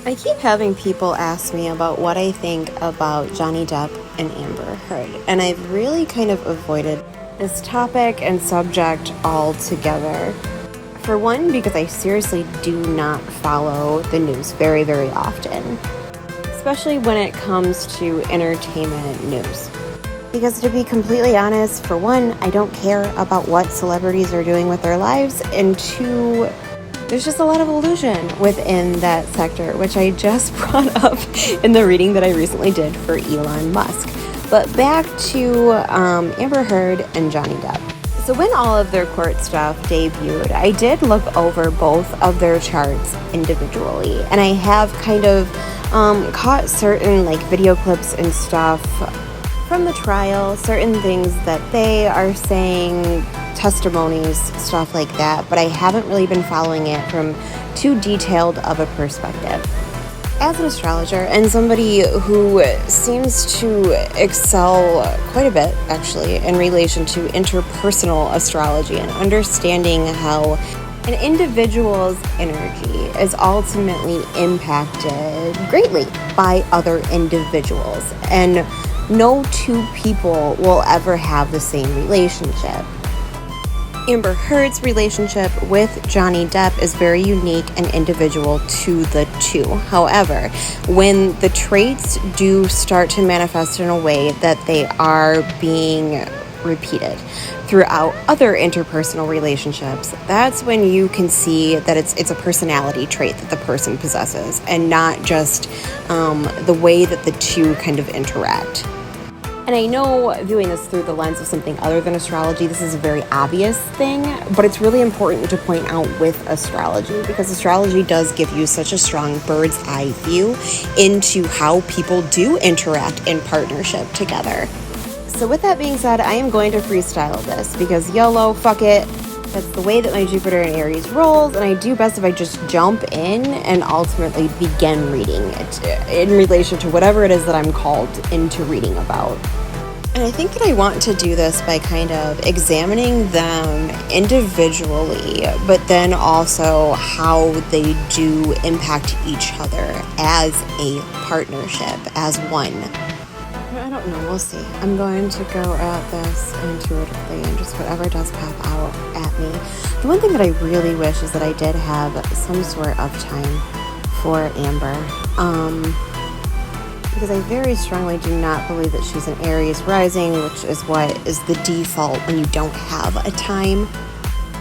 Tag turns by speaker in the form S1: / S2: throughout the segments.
S1: I keep having people ask me about what I think about Johnny Depp and Amber Heard, and I've really kind of avoided this topic and subject altogether. For one, because I seriously do not follow the news very, very often, especially when it comes to entertainment news. Because to be completely honest, for one, I don't care about what celebrities are doing with their lives, and two, there's just a lot of illusion within that sector, which I just brought up in the reading that I recently did for Elon Musk. But back to Amber Heard and Johnny Depp. So when all of their court stuff debuted, I did look over both of their charts individually, and I have kind of caught certain video clips and stuff from the trial, certain things that they are saying, testimonies, stuff like that, but I haven't really been following it from too detailed of a perspective. As an astrologer and somebody who seems to excel quite a bit, actually, in relation to interpersonal astrology and understanding how an individual's energy is ultimately impacted greatly by other individuals, and no two people will ever have the same relationship. Amber Heard's relationship with Johnny Depp is very unique and individual to the two. However, when the traits do start to manifest in a way that they are being repeated throughout other interpersonal relationships, that's when you can see that it's a personality trait that the person possesses, and not just the way that the two kind of interact. And I know, viewing this through the lens of something other than astrology, this is a very obvious thing, but it's really important to point out with astrology, because astrology does give you such a strong bird's eye view into how people do interact in partnership together. So with that being said, I am going to freestyle this, because YOLO, fuck it. That's the way that my Jupiter in Aries rolls, and I do best if I just jump in and ultimately begin reading it in relation to whatever it is that I'm called into reading about. And I think that I want to do this by kind of examining them individually, but then also how they do impact each other as a partnership, as one. I don't know, we'll see. I'm going to go at this intuitively and just whatever does pop out at me. The one thing that I really wish is that I did have some sort of time for Amber. Because I very strongly do not believe that she's an Aries rising, which is what is the default when you don't have a time.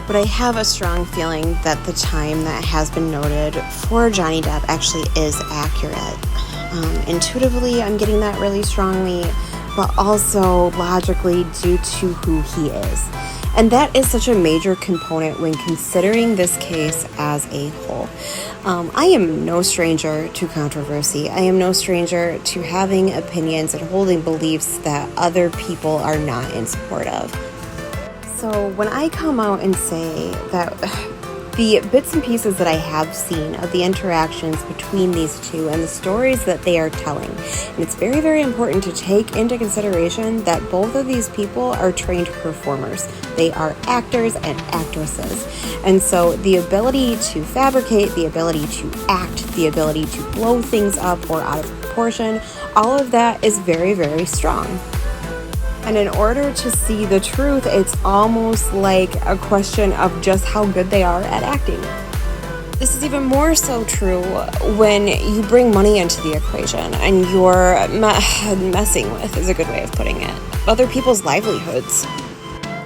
S1: But I have a strong feeling that the time that has been noted for Johnny Depp actually is accurate. Intuitively, I'm getting that really strongly, but also logically due to who he is. And that is such a major component when considering this case as a whole. I am no stranger to controversy. I am no stranger to having opinions and holding beliefs that other people are not in support of. So when I come out and say that the bits and pieces that I have seen of the interactions between these two and the stories that they are telling, and it's very, very important to take into consideration that both of these people are trained performers. They are actors and actresses. And so the ability to fabricate, the ability to act, the ability to blow things up or out of proportion, all of that is very, very strong. And in order to see the truth, it's almost like a question of just how good they are at acting. This is even more so true when you bring money into the equation and you're messing with, is a good way of putting it, other people's livelihoods.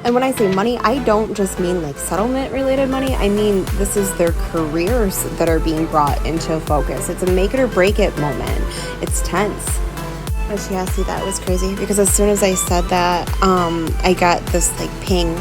S1: And when I say money, I don't just mean settlement related money. I mean, this is their careers that are being brought into focus. It's a make it or break it moment. It's tense. But yeah, see, that was crazy, because as soon as I said that, I got this ping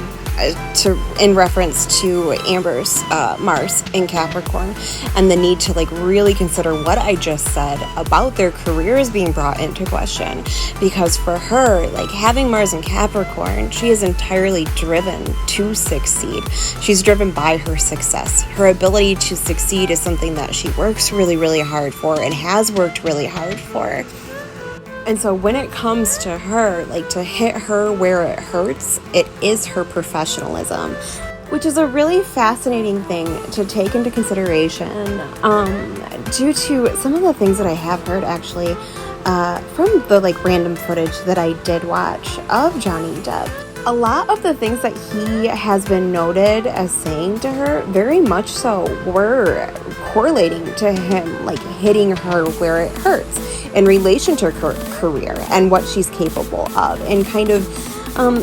S1: in reference to Amber's Mars in Capricorn, and the need to really consider what I just said about their careers being brought into question. Because for her, having Mars in Capricorn, she is entirely driven to succeed. She's driven by her success. Her ability to succeed is something that she works really, really hard for and has worked really hard for. And so when it comes to her, to hit her where it hurts, it is her professionalism. which is a really fascinating thing to take into consideration due to some of the things that I have heard actually from the like random footage that I did watch of Johnny Depp. A lot of the things that he has been noted as saying to her, very much so, were correlating to him like hitting her where it hurts in relation to her career and what she's capable of, and kind of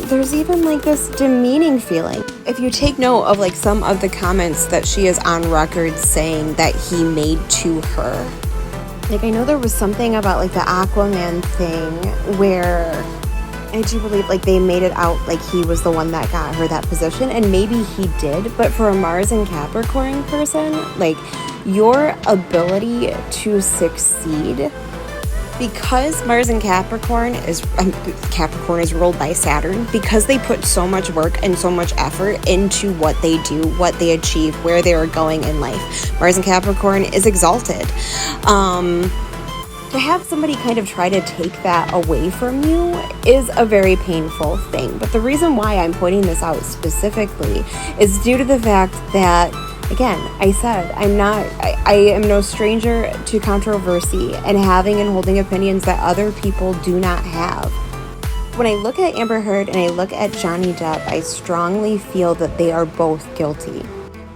S1: there's even like this demeaning feeling. If you take note of like some of the comments that she is on record saying that he made to her. Like I know there was something about like the Aquaman thing where I do believe like they made it out like he was the one that got her that position, and maybe he did, but for a Mars and Capricorn person, like your ability to succeed, because Mars and Capricorn is ruled by Saturn, because they put so much work and so much effort into what they do, what they achieve, where they are going in life. Mars and Capricorn is exalted. To have somebody kind of try to take that away from you is a very painful thing. But the reason why I'm pointing this out specifically is due to the fact that, again, I said, I am no stranger to controversy and having and holding opinions that other people do not have. When I look at Amber Heard and I look at Johnny Depp, I strongly feel that they are both guilty.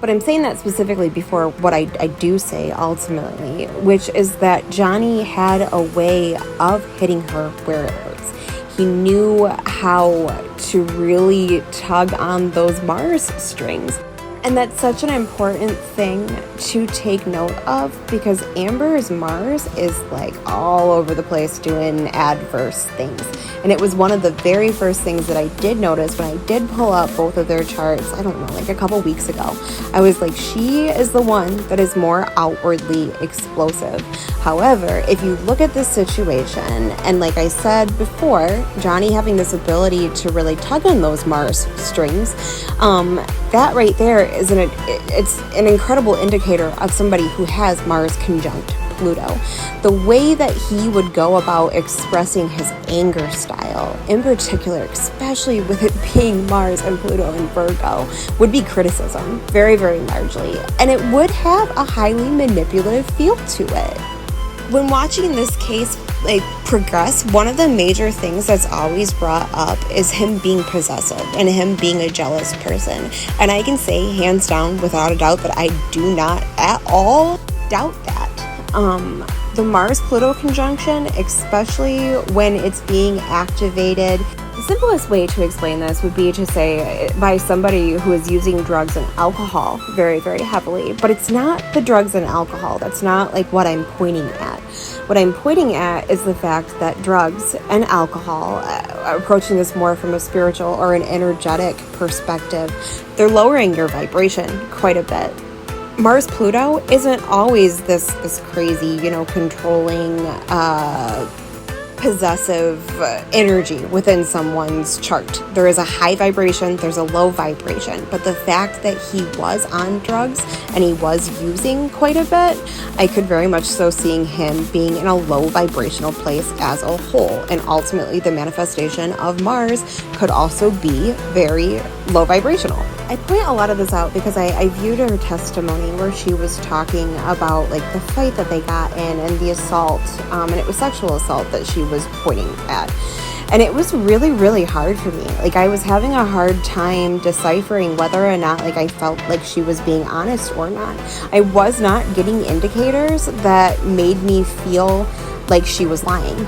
S1: But I'm saying that specifically before what I do say ultimately, which is that Johnny had a way of hitting her where it hurts. He knew how to really tug on those Mars strings. And that's such an important thing to take note of, because Amber's Mars is like all over the place doing adverse things. And it was one of the very first things that I did notice when I did pull up both of their charts, I don't know, like a couple weeks ago. I was like, she is the one that is more outwardly explosive. However, if you look at this situation, and like I said before, Johnny having this ability to really tug on those Mars strings, that right there is it's an incredible indicator of somebody who has Mars conjunct Pluto. The way that he would go about expressing his anger style, in particular, especially with it being Mars and Pluto in Virgo, would be criticism, very, very largely. And it would have a highly manipulative feel to it. When watching this case progress, one of the major things that's always brought up is him being possessive and him being a jealous person. And I can say hands down without a doubt that I do not at all doubt that. The Mars-Pluto conjunction, especially when it's being activated, the simplest way to explain this would be to say by somebody who is using drugs and alcohol very, very heavily. But it's not the drugs and alcohol. That's not like what I'm pointing at. What I'm pointing at is the fact that drugs and alcohol, approaching this more from a spiritual or an energetic perspective, they're lowering your vibration quite a bit. Mars-Pluto isn't always this crazy, controlling, possessive energy within someone's chart. There is a high vibration, there's a low vibration, but the fact that he was on drugs and he was using quite a bit, I could very much so seeing him being in a low vibrational place as a whole. And ultimately the manifestation of Mars could also be very low vibrational. I point a lot of this out because I viewed her testimony where she was talking about like the fight that they got in and the assault, and it was sexual assault that she was pointing at. And it was really, really hard for me. Like I was having a hard time deciphering whether or not like I felt like she was being honest or not. I was not getting indicators that made me feel like she was lying.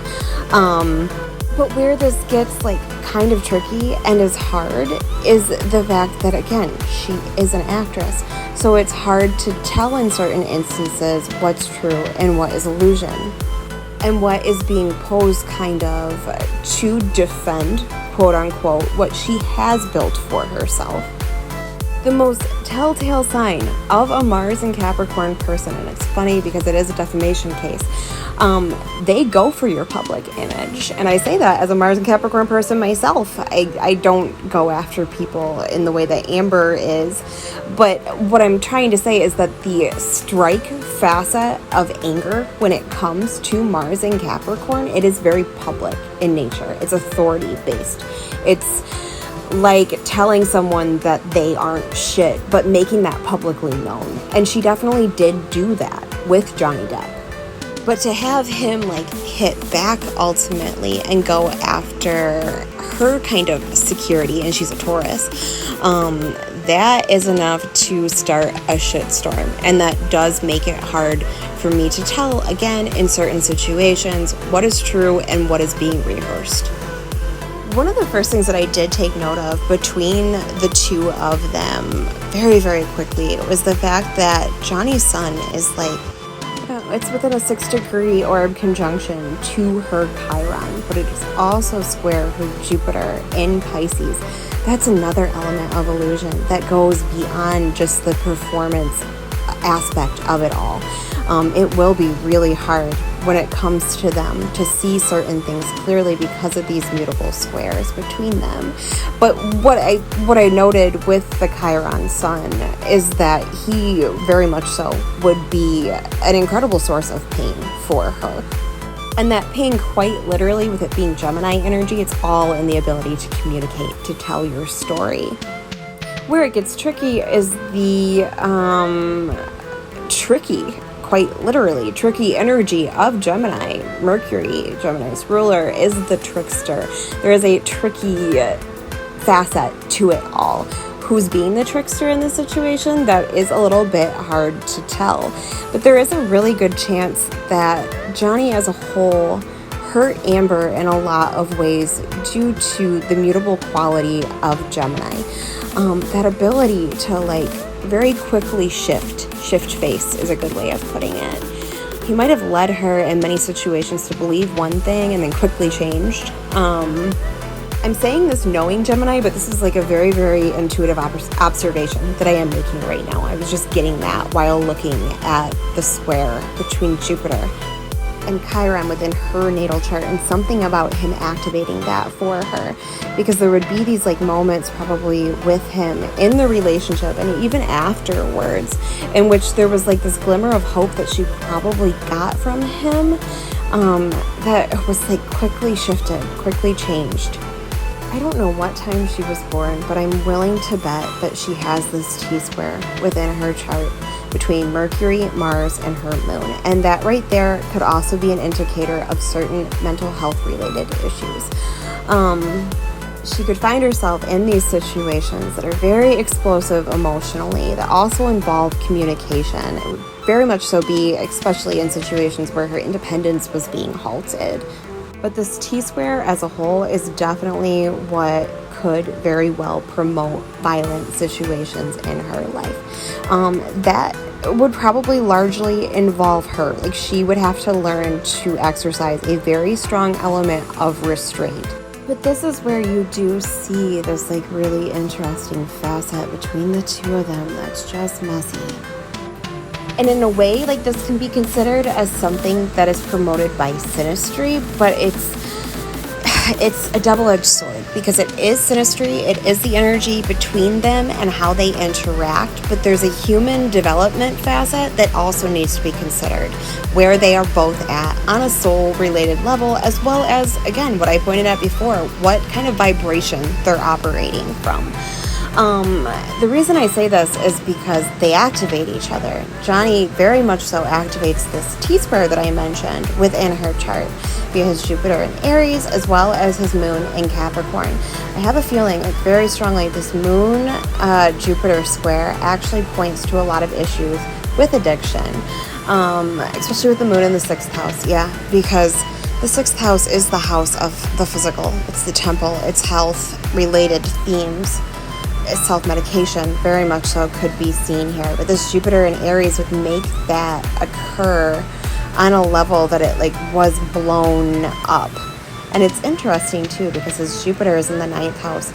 S1: But where this gets like kind of tricky and is hard is the fact that, again, she is an actress. So it's hard to tell in certain instances what's true and what is illusion, and what is being posed kind of to defend, quote unquote, what she has built for herself. The most telltale sign of a Mars and Capricorn person, and it's funny because it is a defamation case, they go for your public image. And I say that as a Mars and Capricorn person myself. I don't go after people in the way that Amber is. But what I'm trying to say is that the strike facet of anger when it comes to Mars and Capricorn, it is very public in nature. It's authority based. It's like telling someone that they aren't shit, but making that publicly known. And she definitely did do that with Johnny Depp. But to have him like hit back ultimately and go after her kind of security, and she's a Taurus, that is enough to start a shitstorm. And that does make it hard for me to tell, again, in certain situations, what is true and what is being rehearsed. One of the first things that I did take note of between the two of them very, very quickly was the fact that Johnny's sun is like, it's within a 6-degree orb conjunction to her Chiron, but it is also square her Jupiter in Pisces. That's another element of illusion that goes beyond just the performance aspect of it all. It will be really hard when it comes to them to see certain things clearly because of these mutable squares between them. But what I noted with the Chiron sun is that he very much so would be an incredible source of pain for her. And that pain, quite literally, with it being Gemini energy, it's all in the ability to communicate, to tell your story. Where it gets tricky is the quite literally, tricky energy of Gemini. Mercury, Gemini's ruler, is the trickster. There is a tricky facet to it all. Who's being the trickster in this situation? That is a little bit hard to tell. But there is a really good chance that Johnny as a whole hurt Amber in a lot of ways due to the mutable quality of Gemini. That ability to like very quickly shift face is a good way of putting it. He might have led her in many situations to believe one thing and then quickly changed. I'm saying this knowing Gemini, but this is like a very, very intuitive observation that I am making right now. I was just getting that while looking at the square between Jupiter and Chiron within her natal chart, and something about him activating that for her, because there would be these like moments probably with him in the relationship and even afterwards in which there was like this glimmer of hope that she probably got from him, that was like quickly shifted, quickly changed. I don't know what time she was born, but I'm willing to bet that she has this T-square within her chart between Mercury, Mars, and her moon. And that right there could also be an indicator of certain mental health related issues. She could find herself in these situations that are very explosive emotionally, that also involve communication. It would very much so be, especially in situations where her independence was being halted. But this T-square as a whole is definitely what could very well promote violent situations in her life. That would probably largely involve her. Like, she would have to learn to exercise a very strong element of restraint. But this is where you do see this like really interesting facet between the two of them that's just messy. And in a way, like, this can be considered as something that is promoted by synastry, but it's a double-edged sword, because it is synastry, it is the energy between them and how they interact, but there's a human development facet that also needs to be considered, where they are both at on a soul-related level, as well as, again, what I pointed out before, what kind of vibration they're operating from. The reason I say this is because they activate each other. Johnny very much so activates this T-square that I mentioned within her chart via his Jupiter in Aries, as well as his moon in Capricorn. I have a feeling, like, very strongly, this moon Jupiter square actually points to a lot of issues with addiction, especially with the moon in the 6th house. Yeah, because the 6th house is the house of the physical. It's the temple. It's health-related themes. Self-medication very much so could be seen here, but this Jupiter in Aries would make that occur on a level that it like was blown up. And it's interesting too, because his Jupiter is in the 9th house.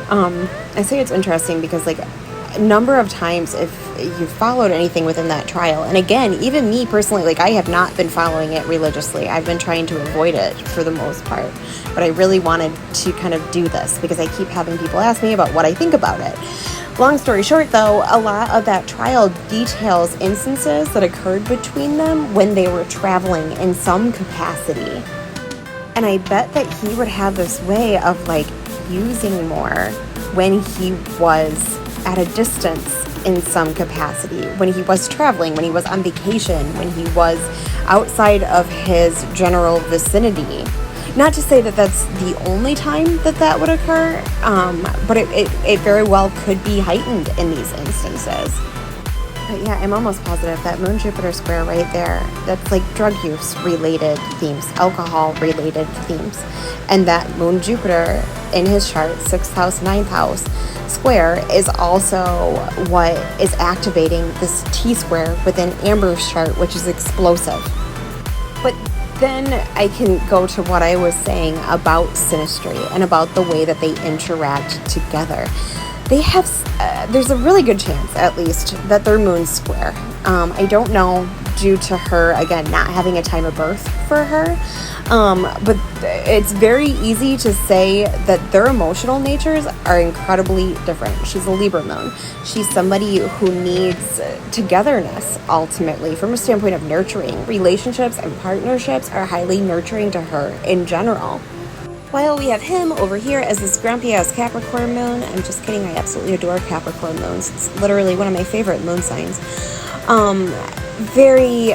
S1: I say it's interesting because like a number of times, if you followed anything within that trial, and again, even me personally, like, I have not been following it religiously. I've been trying to avoid it for the most part, but I really wanted to kind of do this because I keep having people ask me about what I think about it. Long story short, though, a lot of that trial details instances that occurred between them when they were traveling in some capacity. And I bet that he would have this way of like using more when he was at a distance in some capacity, when he was traveling, when he was on vacation, when he was outside of his general vicinity. Not to say that that's the only time that that would occur, but it very well could be heightened in these instances. But yeah, I'm almost positive that Moon-Jupiter square right there, that's like drug use related themes, alcohol related themes. And that Moon-Jupiter in his chart, 6th house, 9th house square, is also what is activating this T-square within Amber's chart, which is explosive. But then I can go to what I was saying about synastry and about the way that they interact together. They have, there's a really good chance, at least, that they're moon square. I don't know, due to her, again, not having a time of birth for her, but it's very easy to say that their emotional natures are incredibly different. She's a Libra moon. She's somebody who needs togetherness, ultimately, from a standpoint of nurturing. Relationships and partnerships are highly nurturing to her in general. While we have him over here as this grumpy-ass Capricorn moon. I'm just kidding, I absolutely adore Capricorn moons. It's literally one of my favorite moon signs. Very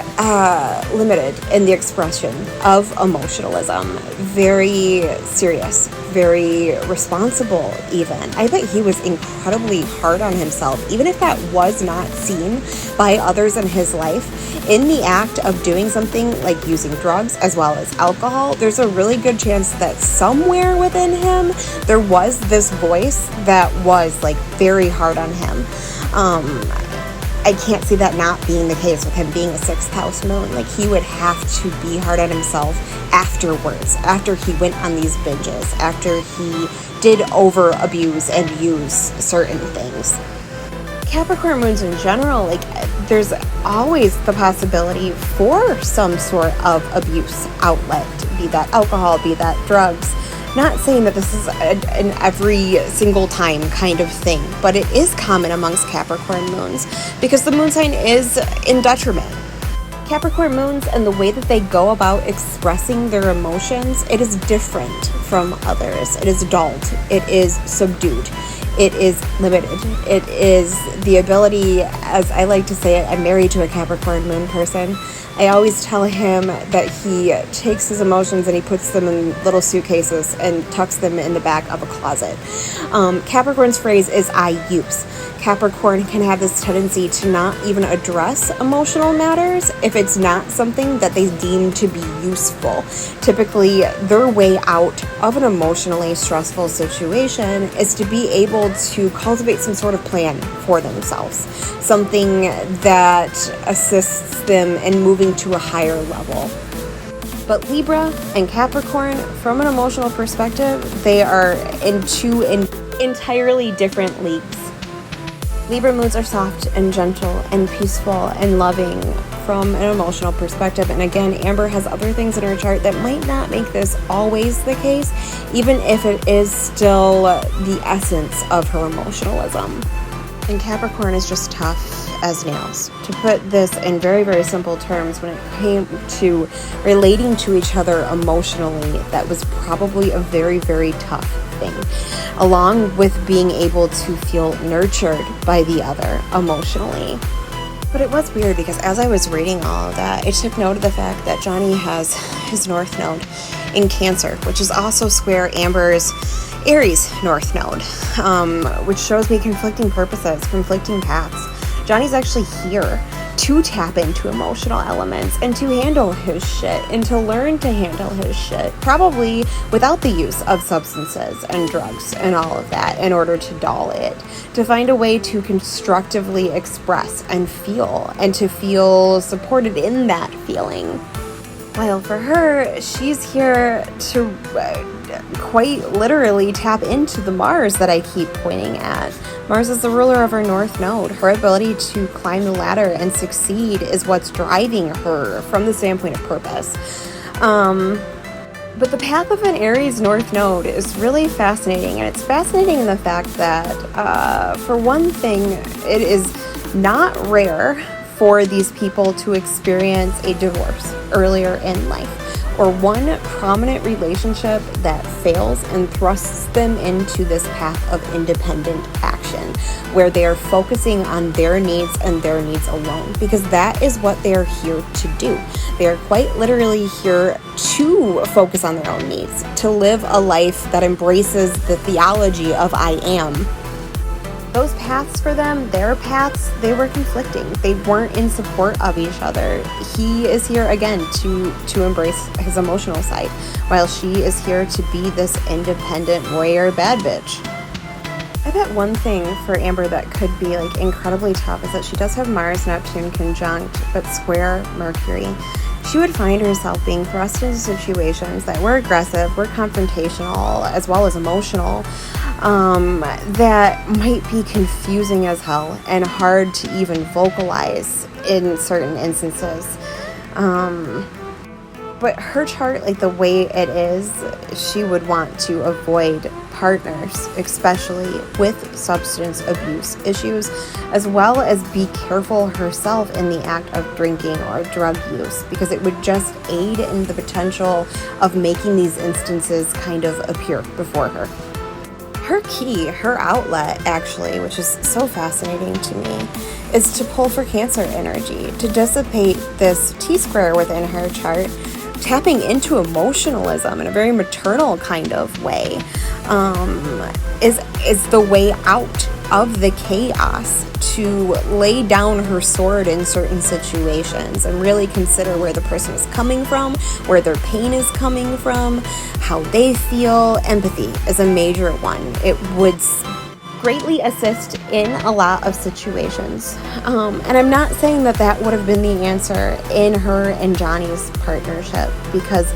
S1: limited in the expression of emotionalism. Very serious, very responsible even. I bet he was incredibly hard on himself, even if that was not seen by others in his life. In the act of doing something like using drugs as well as alcohol, there's a really good chance that somewhere within him there was this voice that was like very hard on him. I can't see that not being the case with him being a 6th house moon. Like, he would have to be hard on himself afterwards, after he went on these binges, after he did over abuse and use certain things. Capricorn moons in general, like, there's always the possibility for some sort of abuse outlet, be that alcohol, be that drugs. Not saying that this is an every single time kind of thing, but it is common amongst Capricorn moons because the moon sign is in detriment. Capricorn moons and the way that they go about expressing their emotions, it is different from others. It is dulled. It is subdued. It is limited. It is the ability, as I like to say it, I'm married to a Capricorn moon person. I always tell him that he takes his emotions and he puts them in little suitcases and tucks them in the back of a closet. Capricorn's phrase is I use. Capricorn can have this tendency to not even address emotional matters if it's not something that they deem to be useful. Typically, their way out of an emotionally stressful situation is to be able to cultivate some sort of plan for themselves, something that assists them in moving to a higher level. But Libra and Capricorn, from an emotional perspective, they are in two entirely different leagues. Libra moons are soft and gentle and peaceful and loving from an emotional perspective. And again, Amber has other things in her chart that might not make this always the case, even if it is still the essence of her emotionalism. And Capricorn is just tough as nails. To put this in very, very simple terms, when it came to relating to each other emotionally, that was probably a very, very tough thing, along with being able to feel nurtured by the other emotionally. But it was weird because as I was reading all of that, I took note of the fact that Johnny has his North Node in Cancer, which is also square Amber's Aries North Node, which shows me conflicting purposes, conflicting paths. Johnny's actually here to tap into emotional elements and to handle his shit and to learn to handle his shit, probably without the use of substances and drugs and all of that, in order to dull it, to find a way to constructively express and to feel supported in that feeling. While for her, she's here to quite literally tap into the Mars that I keep pointing at. Mars is the ruler of her North Node. Her ability to climb the ladder and succeed is what's driving her from the standpoint of purpose. But the path of an Aries North Node is really fascinating, and it's fascinating in the fact that, for one thing, it is not rare for these people to experience a divorce earlier in life, or one prominent relationship that fails and thrusts them into this path of independent action, where they are focusing on their needs and their needs alone, because that is what they are here to do. They are quite literally here to focus on their own needs, to live a life that embraces the theology of I am. Those paths for them, their paths, they were conflicting. They weren't in support of each other. He is here again to embrace his emotional side, while she is here to be this independent warrior bad bitch. I bet one thing for Amber that could be like incredibly tough is that she does have Mars Neptune conjunct but square Mercury. She would find herself being thrust into situations that were aggressive, were confrontational, as well as emotional, that might be confusing as hell and hard to even vocalize in certain instances. But her chart, like the way it is, she would want to avoid partners, especially with substance abuse issues, as well as be careful herself in the act of drinking or drug use, because it would just aid in the potential of making these instances kind of appear before her. Her key, her outlet, actually, which is so fascinating to me, is to pull for Cancer energy, to dissipate this T-square within her chart, tapping into emotionalism in a very maternal kind of way, is the way out of the chaos, to lay down her sword in certain situations and really consider where the person is coming from, where their pain is coming from, how they feel. Empathy is a major one. It would greatly assist in a lot of situations. And I'm not saying that that would have been the answer in her and Johnny's partnership, because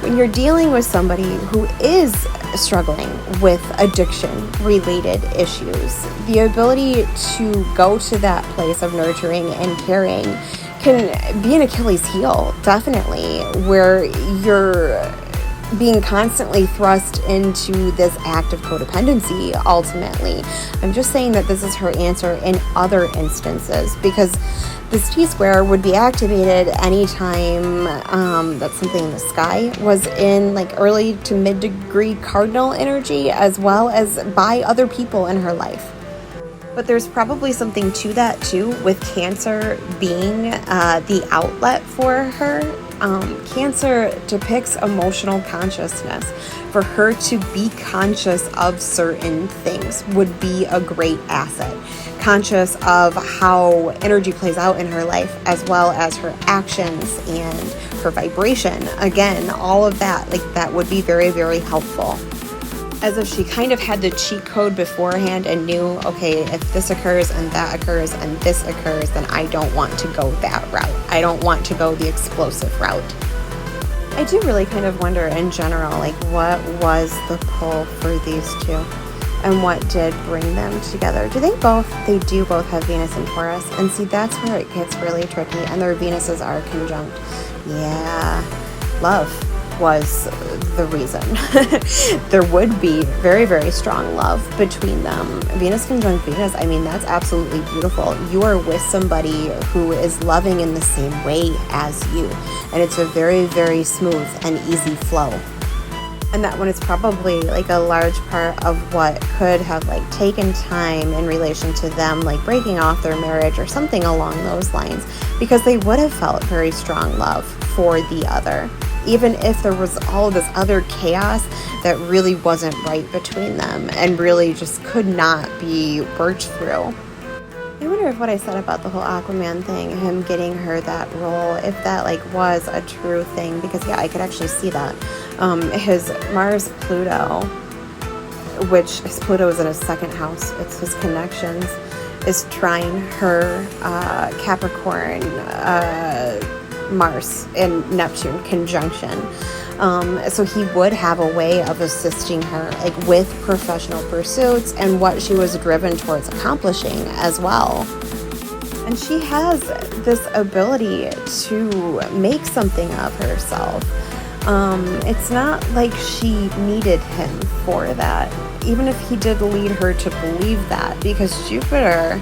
S1: when you're dealing with somebody who is struggling with addiction-related issues, the ability to go to that place of nurturing and caring can be an Achilles heel, definitely, where you're being constantly thrust into this act of codependency, ultimately. I'm just saying that this is her answer in other instances, because this T-square would be activated anytime that something in the sky was in like early to mid-degree cardinal energy, as well as by other people in her life. But there's probably something to that too, with Cancer being the outlet for her. Cancer depicts emotional consciousness. For her to be conscious of certain things would be a great asset. Conscious of how energy plays out in her life, as well as her actions and her vibration. Again, all of that, like that would be very, very helpful. As if she kind of had the cheat code beforehand and knew, okay, if this occurs and that occurs and this occurs, then I don't want to go that route. I don't want to go the explosive route. I do really kind of wonder in general, like what was the pull for these two and what did bring them together? They do both have Venus and Taurus, and see, that's where it gets really tricky, and their Venuses are conjunct. Yeah, love was the reason. There would be very, very strong love between them. Venus conjunct Venus, I mean, that's absolutely beautiful. You are with somebody who is loving in the same way as you, and it's a very, very smooth and easy flow. And that one is probably like a large part of what could have like taken time in relation to them like breaking off their marriage or something along those lines, because they would have felt very strong love for the other, even if there was all of this other chaos that really wasn't right between them and really just could not be worked through. I wonder if what I said about the whole Aquaman thing, him getting her that role, if that like was a true thing, because yeah, I could actually see that. His Mars Pluto, which his Pluto is in his second house, it's his connections, is trine her Capricorn Mars and Neptune conjunction. So he would have a way of assisting her like with professional pursuits and what she was driven towards accomplishing as well. And she has this ability to make something of herself. It's not like she needed him for that, even if he did lead her to believe that, because Jupiter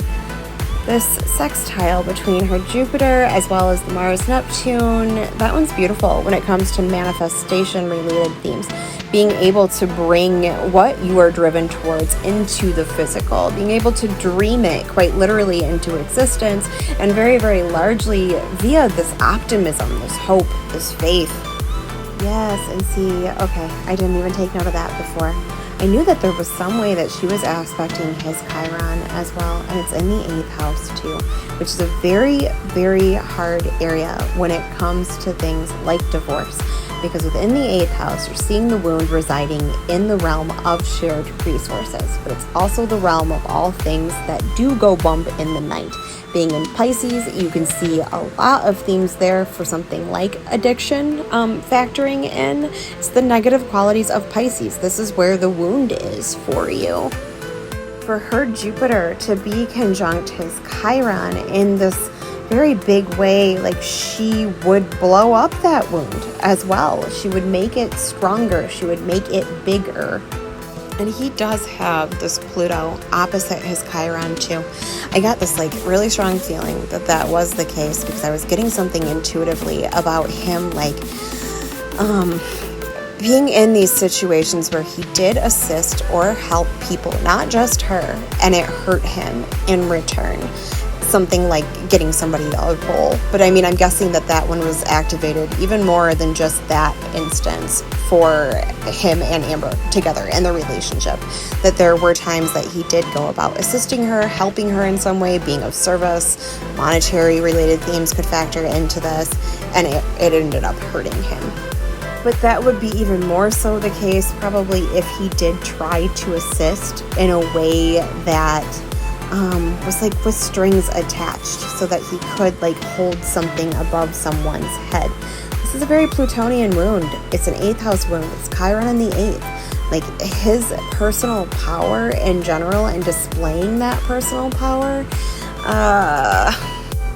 S1: this sextile between her Jupiter as well as the Mars Neptune. That one's beautiful when it comes to manifestation related themes. Being able to bring what you are driven towards into the physical, being able to dream it quite literally into existence, and very, very largely via this optimism, this hope, this faith. Yes, and see, okay, I didn't even take note of that before. I knew that there was some way that she was aspecting his Chiron as well, and it's in the 8th house too, which is a very, very hard area when it comes to things like divorce. Because within the 8th house, you're seeing the wound residing in the realm of shared resources, but it's also the realm of all things that do go bump in the night. Being in Pisces, you can see a lot of themes there for something like addiction factoring in. It's the negative qualities of Pisces. This is where the wound is for you. For her Jupiter to be conjunct his Chiron in this very big way, like she would blow up that wound as well. She would make it stronger. She would make it bigger. And he does have this Pluto opposite his Chiron too. I got this like really strong feeling that that was the case because I was getting something intuitively about him like being in these situations where he did assist or help people, not just her, and it hurt him in return. Something like getting somebody a bowl. But I mean, I'm guessing that that one was activated even more than just that instance for him and Amber together in the relationship. That there were times that he did go about assisting her, helping her in some way, being of service. Monetary related themes could factor into this, and it ended up hurting him. But that would be even more so the case probably if he did try to assist in a way that was like with strings attached so that he could like hold something above someone's head. This is a very Plutonian wound. It's an 8th house wound. It's Chiron in the 8th. Like his personal power in general and displaying that personal power,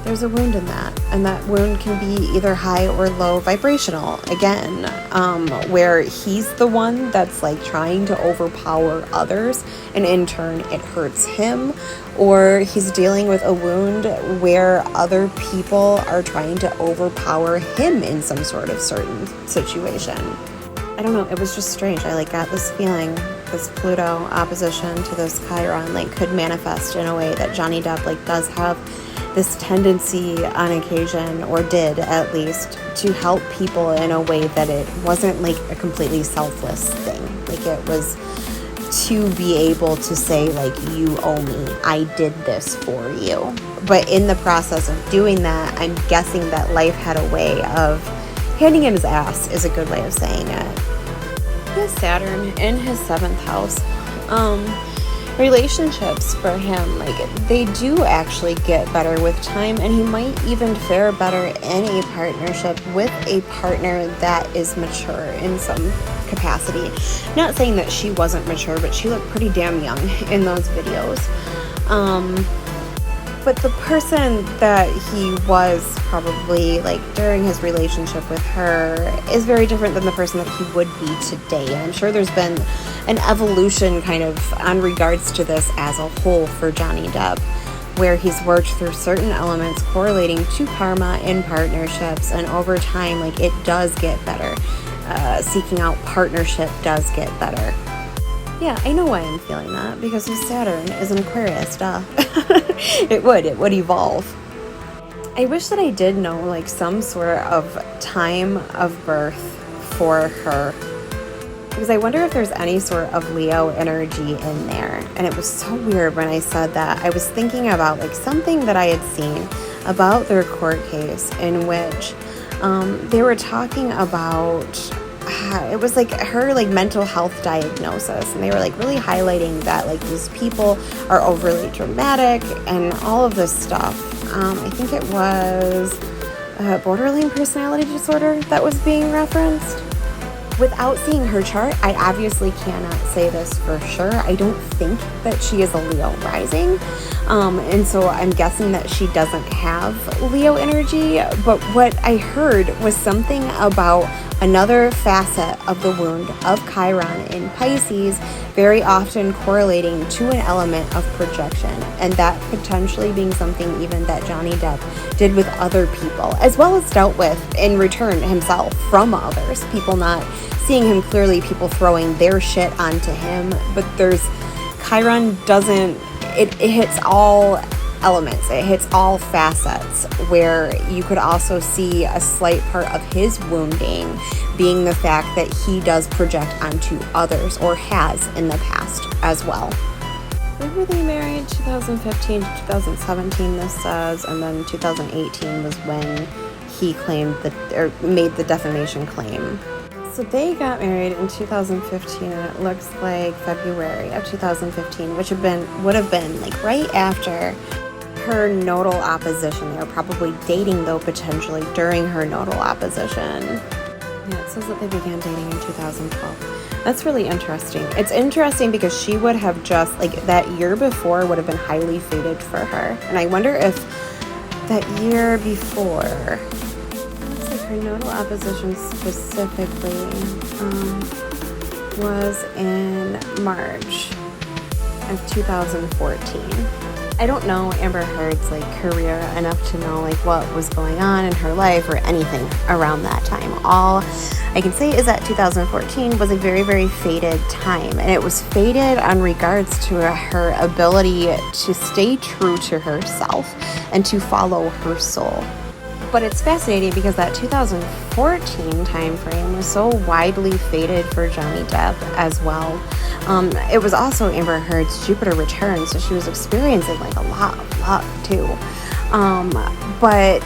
S1: there's a wound in that, and that wound can be either high or low vibrational again, where he's the one that's like trying to overpower others and in turn it hurts him, or he's dealing with a wound where other people are trying to overpower him in some sort of certain situation. I don't know, it was just strange. I like got this feeling this Pluto opposition to this Chiron like could manifest in a way that Johnny Depp like does have this tendency on occasion, or did at least, to help people in a way that it wasn't like a completely selfless thing. Like it was to be able to say like, you owe me, I did this for you. But in the process of doing that, I'm guessing that life had a way of handing him his ass, is a good way of saying it. He has Saturn in his 7th house. Relationships for him, like they do actually get better with time, and he might even fare better in a partnership with a partner that is mature in some capacity. Not saying that she wasn't mature, but she looked pretty damn young in those videos. But the person that he was probably like during his relationship with her is very different than the person that he would be today. And I'm sure there's been an evolution kind of on regards to this as a whole for Johnny Depp, where he's worked through certain elements correlating to karma in partnerships, and over time, like it does get better. Seeking out partnership does get better. Yeah, I know why I'm feeling that, because his Saturn is an Aquarius, duh. It would evolve. I wish that I did know like some sort of time of birth for her, because I wonder if there's any sort of Leo energy in there. And it was so weird when I said that. I was thinking about like something that I had seen about their court case in which they were talking about it was like her like mental health diagnosis, and they were like really highlighting that like these people are overly dramatic and all of this stuff. I think it was borderline personality disorder that was being referenced. Without seeing her chart, I obviously cannot say this for sure. I don't think that she is a Leo rising. And so I'm guessing that she doesn't have Leo energy. But what I heard was something about Another facet of the wound of Chiron in Pisces, very often correlating to an element of projection, and that potentially being something even that Johnny Depp did with other people, as well as dealt with in return himself from others. People not seeing him clearly, people throwing their shit onto him, but Chiron doesn't, it hits all elements, it hits all facets, where you could also see a slight part of his wounding being the fact that he does project onto others, or has in the past as well. When were they married? 2015 to 2017, this says, and then 2018 was when he claimed made the defamation claim. So they got married in 2015, and it looks like February of 2015, which would have been like right after her nodal opposition. They were probably dating, though, potentially during her nodal opposition. Yeah, it says that they began dating in 2012. That's really interesting. It's interesting because she would have just, like, that year before would have been highly fated for her. And I wonder if that year before, looks like her nodal opposition specifically was in March of 2014. I don't know Amber Heard's like career enough to know like what was going on in her life or anything around that time. All I can say is that 2014 was a very, very fated time, and it was fated on regards to her ability to stay true to herself and to follow her soul. But it's fascinating because that 2014 time frame was so widely fated for Johnny Depp as well. It was also Amber Heard's Jupiter return, so she was experiencing like a lot of love too. But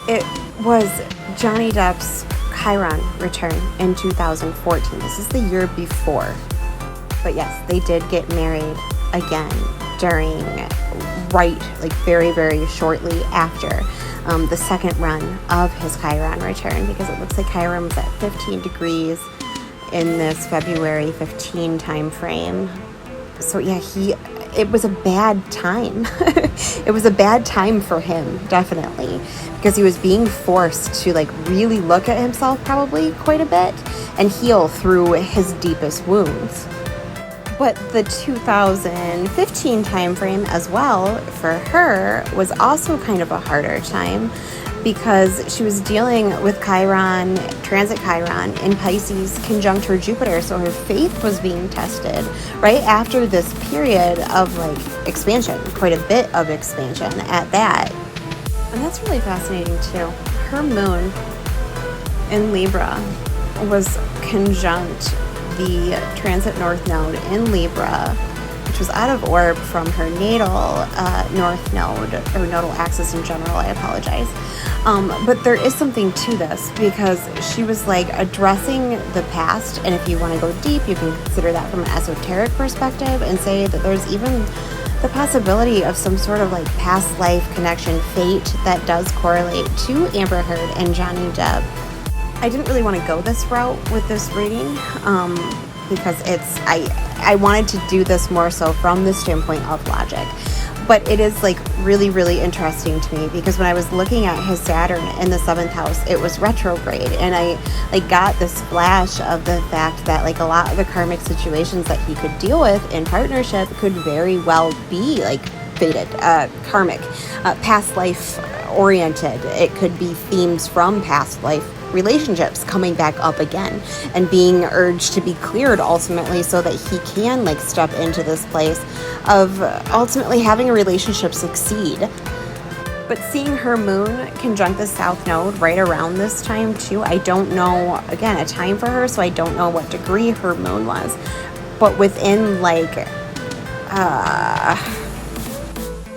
S1: it was Johnny Depp's Chiron return in 2014. This is the year before. But yes, they did get married again during, very, very shortly after the second run of his Chiron return, because it looks like Chiron was at 15 degrees in this February 15 time frame. So yeah, it was a bad time. It was a bad time for him, definitely, because he was being forced to like really look at himself probably quite a bit and heal through his deepest wounds. But the 2015 time frame as well for her was also kind of a harder time, because she was dealing with Chiron, transit Chiron in Pisces conjunct her Jupiter. So her faith was being tested right after this period of like expansion, quite a bit of expansion at that. And that's really fascinating too. Her moon in Libra was conjunct the transit north node in Libra, which was out of orb from her natal north node, or nodal axis in general, I apologize. But there is something to this, because she was like addressing the past, and if you want to go deep, you can consider that from an esoteric perspective and say that there's even the possibility of some sort of like past life connection, fate, that does correlate to Amber Heard and Johnny Depp. I didn't really want to go this route with this reading, because I wanted to do this more so from the standpoint of logic. But it is like really, really interesting to me, because when I was looking at his Saturn in the 7th house, it was retrograde, and I like got this flash of the fact that like a lot of the karmic situations that he could deal with in partnership could very well be like fated, karmic, past life oriented. It could be themes from past life relationships coming back up again and being urged to be cleared ultimately, so that he can like step into this place of ultimately having a relationship succeed. But seeing her moon conjunct the south node right around this time too, I don't know, again, a time for her, so I don't know what degree her moon was, but within like I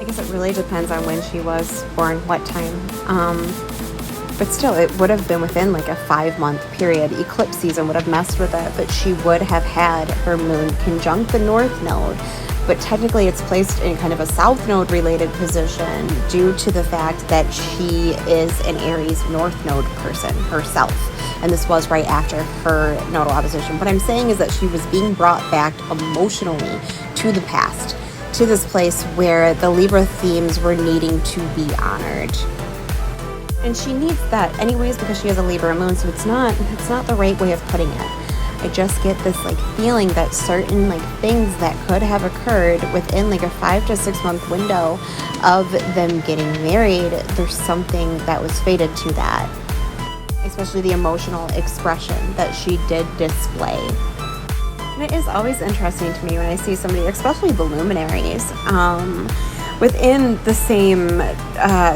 S1: guess it really depends on when she was born, what time. But still, it would have been within like a 5-month period. Eclipse season would have messed with it, but she would have had her moon conjunct the north node. But technically it's placed in kind of a south node related position due to the fact that she is an Aries north node person herself. And this was right after her nodal opposition. What I'm saying is that she was being brought back emotionally to the past, to this place where the Libra themes were needing to be honored. And she needs that anyways because she has a Libra moon, so it's not the right way of putting it. I just get this like feeling that certain like things that could have occurred within like a 5 to 6 month window of them getting married, there's something that was fated to that. Especially the emotional expression that she did display. And it is always interesting to me when I see somebody, especially the luminaries, within the same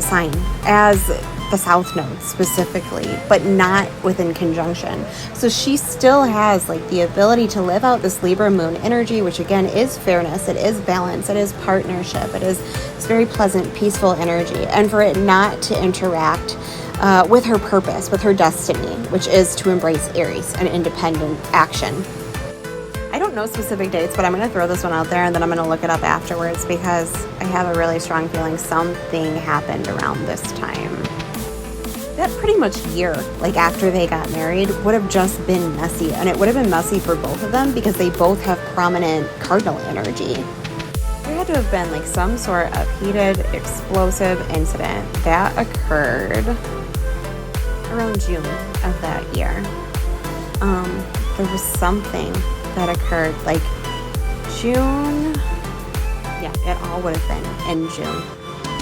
S1: sign as the South Node specifically, but not within conjunction. So she still has like the ability to live out this Libra moon energy, which again is fairness, it is balance, it is partnership, it's very pleasant, peaceful energy, and for it not to interact with her purpose, with her destiny, which is to embrace Aries and independent action. I don't know specific dates, but I'm going to throw this one out there and then I'm going to look it up afterwards because I have a really strong feeling something happened around this time. That pretty much year, like after they got married, would have just been messy. And it would have been messy for both of them because they both have prominent cardinal energy. There had to have been like some sort of heated, explosive incident that occurred around June of that year. There was something that occurred like June. Yeah, it all would have been in June.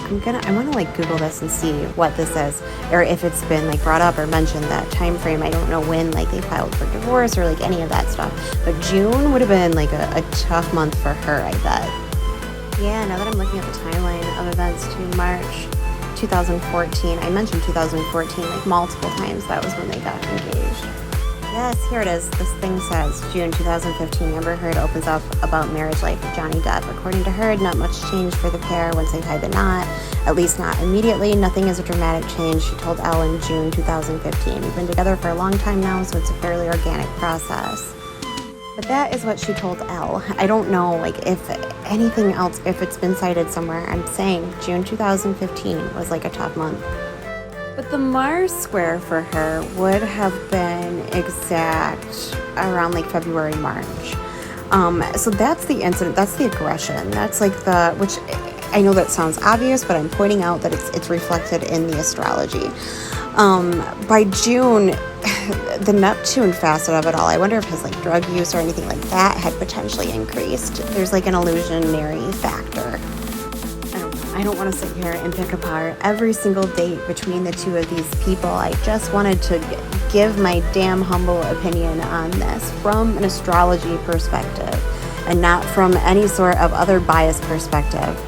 S1: I want to like Google this and see what this is, or if it's been like brought up or mentioned that time frame. I don't know when like they filed for divorce or like any of that stuff, but June would have been like a tough month for her, I bet. Yeah, now that I'm looking at the timeline of events to March 2014, I mentioned 2014 like multiple times. That was when they got engaged. Yes, here it is. This thing says June 2015, Amber Heard opens up about marriage life with Johnny Depp. According to Heard, not much changed for the pair once they tied the knot, at least not immediately. Nothing is a dramatic change, she told Elle in June 2015. We've been together for a long time now, so it's a fairly organic process. But that is what she told Elle. I don't know, like, if anything else, if it's been cited somewhere. I'm saying June 2015 was like a tough month. But the Mars square for her would have been exact around like February, March. So that's the incident, that's the aggression. That's like which I know that sounds obvious, but I'm pointing out that it's reflected in the astrology. By June, the Neptune facet of it all, I wonder if his like drug use or anything like that had potentially increased. There's like an illusionary factor. I don't want to sit here and pick apart every single date between the two of these people. I just wanted to give my damn humble opinion on this from an astrology perspective and not from any sort of other biased perspective.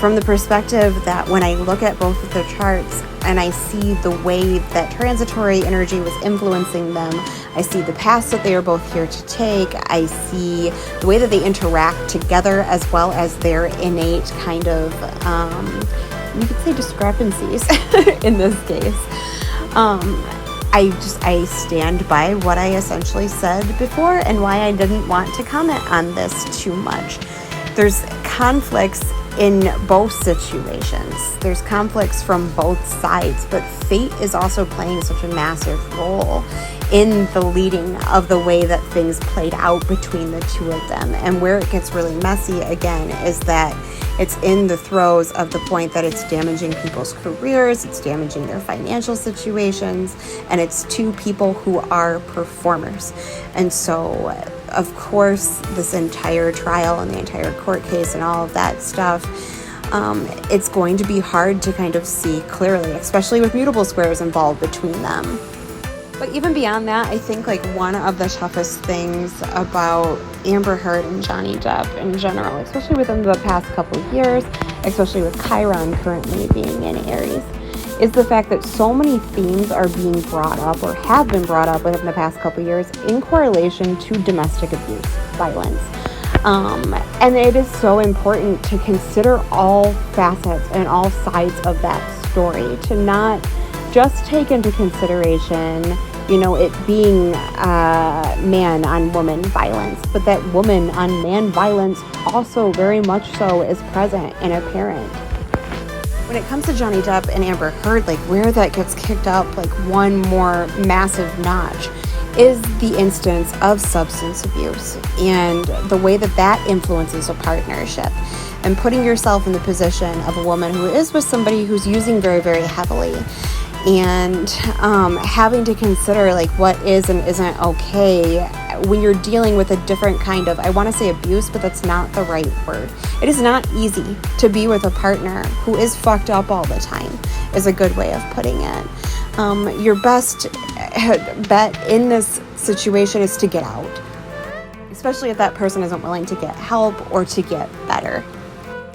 S1: From the perspective that when I look at both of their charts and I see the way that transitory energy was influencing them, I see the paths that they are both here to take, I see the way that they interact together as well as their innate kind of, you could say discrepancies in this case. I stand by what I essentially said before and why I didn't want to comment on this too much. There's conflicts in both situations. There's conflicts from both sides, but fate is also playing such a massive role in the leading of the way that things played out between the two of them. And where it gets really messy again is that it's in the throes of the point that it's damaging people's careers, it's damaging their financial situations, and it's two people who are performers. And so of course, this entire trial and the entire court case and all of that stuff, it's going to be hard to kind of see clearly, especially with mutable squares involved between them. But even beyond that, I think like one of the toughest things about Amber Heard and Johnny Depp in general, especially within the past couple of years, especially with Chiron currently being in Aries, is the fact that so many themes are being brought up or have been brought up within the past couple of years in correlation to domestic abuse, violence. And it is so important to consider all facets and all sides of that story, to not just take into consideration, it being man on woman violence, but that woman on man violence also very much so is present and apparent. When it comes to Johnny Depp and Amber Heard, like where that gets kicked up like one more massive notch is the instance of substance abuse and the way that that influences a partnership, and putting yourself in the position of a woman who is with somebody who's using very, very heavily. and having to consider like what is and isn't okay when you're dealing with a different kind of, I want to say abuse, but that's not the right word. It is not easy to be with a partner who is fucked up all the time, is a good way of putting it. Your best bet in this situation is to get out, especially if that person isn't willing to get help or to get better.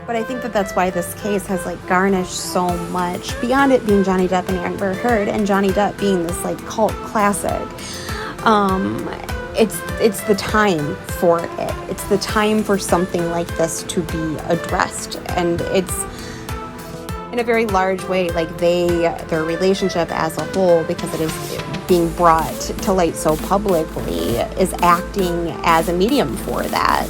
S1: But I think that that's why this case has like garnished so much beyond it being Johnny Depp and Amber Heard, and Johnny Depp being this like cult classic. It's the time for it. It's the time for something like this to be addressed, and it's in a very large way like their relationship as a whole, because it is being brought to light so publicly, is acting as a medium for that.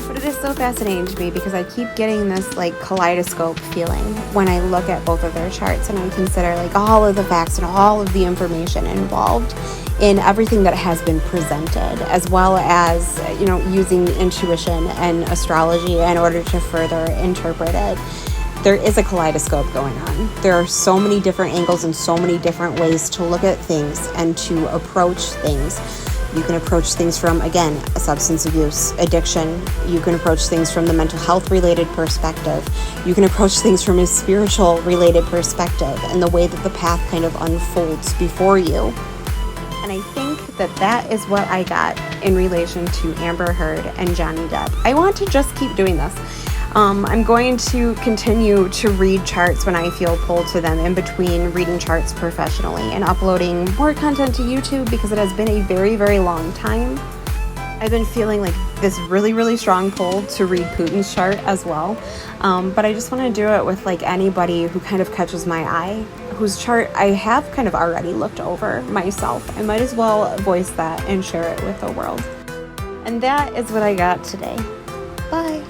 S1: But it is so fascinating to me because I keep getting this like kaleidoscope feeling when I look at both of their charts and I consider like all of the facts and all of the information involved in everything that has been presented, as well as, you know, using intuition and astrology in order to further interpret it. There is a kaleidoscope going on. There are so many different angles and so many different ways to look at things and to approach things. You can approach things from, again, substance abuse, addiction. You can approach things from the mental health related perspective. You can approach things from a spiritual related perspective, and the way that the path kind of unfolds before you. And I think that that is what I got in relation to Amber Heard and Johnny Depp. I want to just keep doing this. I'm going to continue to read charts when I feel pulled to them, in between reading charts professionally and uploading more content to YouTube, because it has been a very, very long time. I've been feeling like this really, really strong pull to read Putin's chart as well. But I just want to do it with like anybody who kind of catches my eye, whose chart I have kind of already looked over myself. I might as well voice that and share it with the world. And that is what I got today. Bye.